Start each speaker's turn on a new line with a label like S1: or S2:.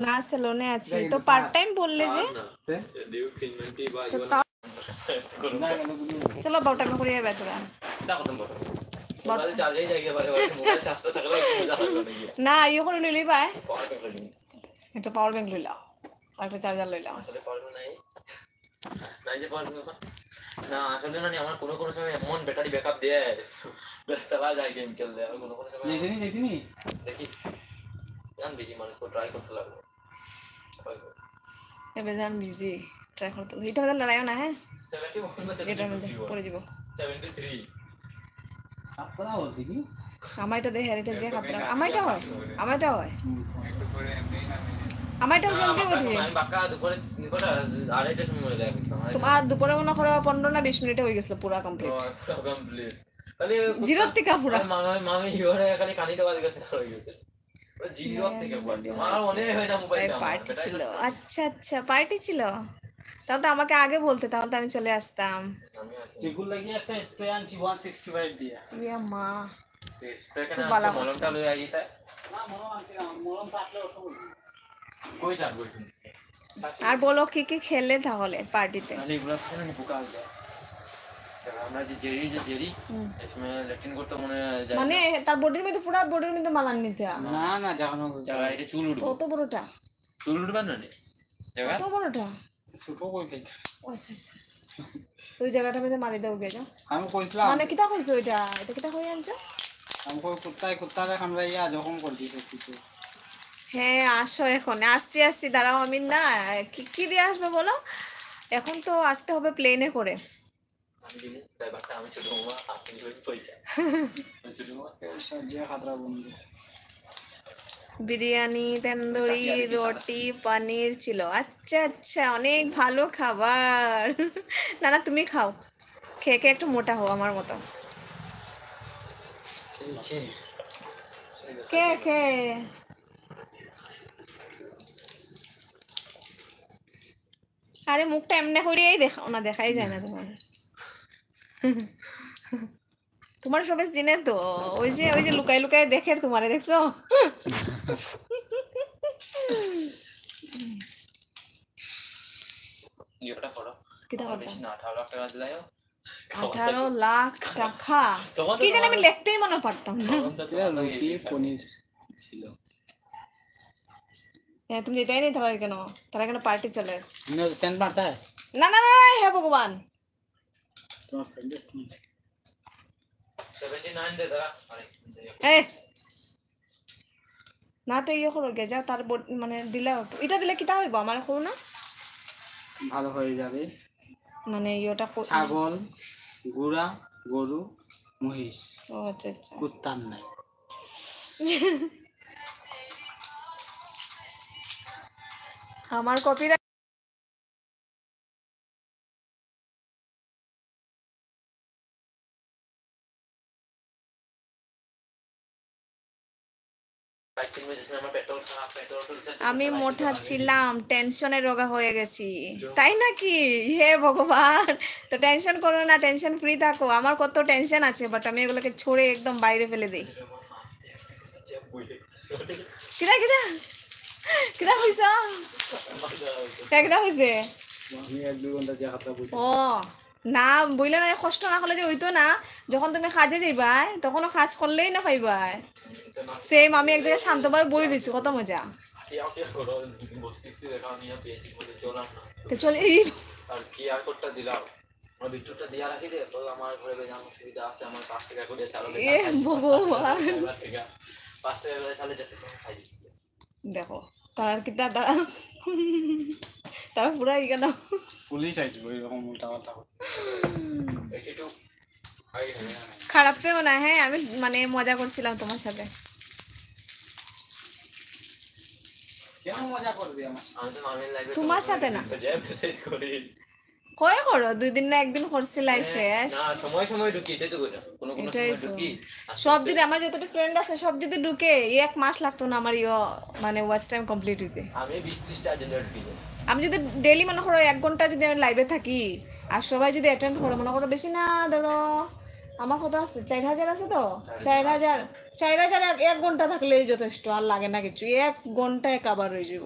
S1: না সেলুনে আছি তো পার্ট টাইম বললে যে চলো বারোটা করে যাবে তোরা না ইয়ে করে লইলি ভাই একটা পাওয়ার ব্যাংক লইলাম আর একটা চার্জার লইলাম
S2: না আসলে না আমার কোনো কোনো সময় এমন ব্যাটারি ব্যাকআপ দেয় চালা যায় গেম খেলতে আর কোনো কোনো সময় দেখি জান বিজি মানুষ ট্রাই করতে লাগলো
S1: এবার যান বিজি ট্রাই করতে এটা বদল লড়াইও না হ্যাঁ
S2: 71
S1: এটার মধ্যে পড়ে যাব
S2: 73
S3: আপনারা বলতে কি
S1: আমারটা দেখে এটা যে খাতরা আমারটা হয় আমারটাও জলদি উঠে
S2: আমি বাকা দুপুরে নিকটা আড়াইটার সময় মনে লাগে
S1: তোমার দুপুরে মনে করো 15 না 20 মিনিটে হয়ে গেছিল পুরো কমপ্লিট
S2: কমপ্লিট খালি
S1: জিরো থেকে পুরো
S2: মামি ইওরে খালি কানি দেওয়া দিকে হয়ে গেছে পুরো জিরো থেকে আমার মনে হয় না মোবাইল
S1: পার্টি ছিল আচ্ছা আচ্ছা পার্টি ছিল তাহলে তো আমাকে আগে বলতে তাহলে তো আমি চলে আসতাম
S3: যেগুলো লাগিয়ে একটা স্প্রে আনছি 165 দিয়ে
S1: ইয়া মা
S2: স্প্রে কেন মলমটা লই আই তাই
S3: না মলম আনছি না মলম থাকলে অসুবিধা
S2: কই যাবো
S1: আর বলো কি কি খেললে তাহলে পার্টিতে
S2: মানে এগুলা কেন বুকা হয়ে যায় আমরা যে জেরি এসমে ল্যাটিন করতে মনে যায়
S1: মানে তার বডির মধ্যে পুরো বডির মধ্যে মালান নিতে
S3: না না জানো
S2: জায়গা এটা চুল উঠবে
S1: কত বড়টা
S2: চুল উঠবে না নে জায়গা
S1: কত বড়টা
S3: ছোট কই খাইতে
S1: আচ্ছা আচ্ছা ওই জায়গাটা মধ্যে মারি দাও গে যাও
S3: আমি কইছিলাম
S1: মানে কিটা কইছো এটা কিটা কই আনছো
S3: আমি কই কুত্তারে আমরা ইয়া যখন করে দিতে কিছু
S1: হ্যাঁ আসো এখন আসছি দাঁড়াও আমি না কি দিয়ে আসবে বলো এখন তো আসতে হবে প্লেনে করে
S2: আমি দিলে ড্রাইভারটা আমি ছোট মামা আপনি কই পয়সা ছোট মামা
S3: সাজিয়া খাতরা বন্ধু
S1: বিরিয়ানি তন্দুরি রুটি পনির ছিল আচ্ছা আচ্ছা অনেক ভালো খাবার না না তুমি খাও খেয়ে একটু মোটা হও আমার মতো কে আরে মুখটা এমনি করিয়েই দেখাও না দেখাই যায় না তোমার সবাই চিনে তো ওই যে লুকাই লুকাই দেখে তোমারে দেখছো
S2: ইওটা করো
S1: কিটা করো
S2: বেশি না 18 লাখ টাকা দিলাও
S1: 18 লাখ টাকা কি জানি আমি লিখতেই মনে পারতাম না
S3: রুটি পনির ছিল
S1: হ্যাঁ তুমি যেটাই নেই তাহলে কেন তারা কেন পার্টি চলে
S3: সেন্ট মারতা
S1: না হে ভগবান
S3: তোমার ফ্রেন্ড
S2: 79 দে দাঁড়া আরে
S1: এ না তো ইয়ে করো গে যাও তার মানে দিলা এটা দিলে কিটা হইব আমার করো না
S3: ভালো হয়ে যাবে
S1: মানে ইয়েটা
S3: ছাগল গুড়া গরু মহিষ
S1: ও আচ্ছা আচ্ছা
S3: কুত্তার নাই
S1: আমার কপিরাইট আমি মোটা ছিলাম টেনশনে রোগা হয়ে গেছি তাই নাকি হে ভগবান তো টেনশন করো না টেনশন ফ্রি থাকো আমার কত টেনশন আছে বাট আমি এগুলোকে ছড়ে একদম বাইরে ফেলে দিই কিরা হইছে কিরা হইছে
S3: আমি 1-2 ঘন্টা যে হাতটা বই
S1: ও না বইলে না কষ্ট না হলে যে হইতো না যখন তুমি কাজে যাইবাই তখনও কাজ করলেই না পাইবাই সেম আমি এক জায়গায় শান্তভাবে বই রইছি কত মজা তো চলে
S2: আর কি আর কোডটা দিলাম আমার বিটুটা দিয়া রাখি দে তো আমার ঘরে বেজান সুবিধা আছে আমার 5 টাকা করে চালু
S1: এ ভগবান
S2: 5 টাকা করে চালে যেতে খাই
S1: দেখো তার কি তার পুরা ইগান
S3: পুলিশ আইছে এরকম উল্টা পাল্টা
S2: একটু
S1: খারাপ পেও না হ্যাঁ আমি মানে মজা করছিলাম তোমার সাথে
S3: কেন মজা করবি আমার
S2: আমি তো মামির লাইভে
S1: তোমার সাথে না
S2: যে মেসেজ করি
S1: কয় করো 2 দিন না একদিন করছি লাইভ শেষ
S2: না সময় ঢুকি এটাই তো কথা কোন
S1: এটাই
S2: সময়
S1: তো।
S2: ঢুকি
S1: সব যদি আমার যতটা ফ্রেন্ড আছে সব যদি ঢুকে 1 মাস লাগতো না আমার মানে ওয়াচ টাইম কমপ্লিট হইতে
S2: আমি 20-30 টা জেনারেট ঢুকি
S1: আমি যদি ডেইলি মনে করো 1 ঘন্টা যদি আমি লাইভে থাকি আর সবাই যদি অ্যাটেন্ড করে মনে করো বেশি না ধরো আমার কত আছে 4000 আছে তো 4000 এক ঘন্টা থাকলেই যথেষ্ট আর লাগে না কিছু 1 ঘন্টায় কাবার হয়ে যাব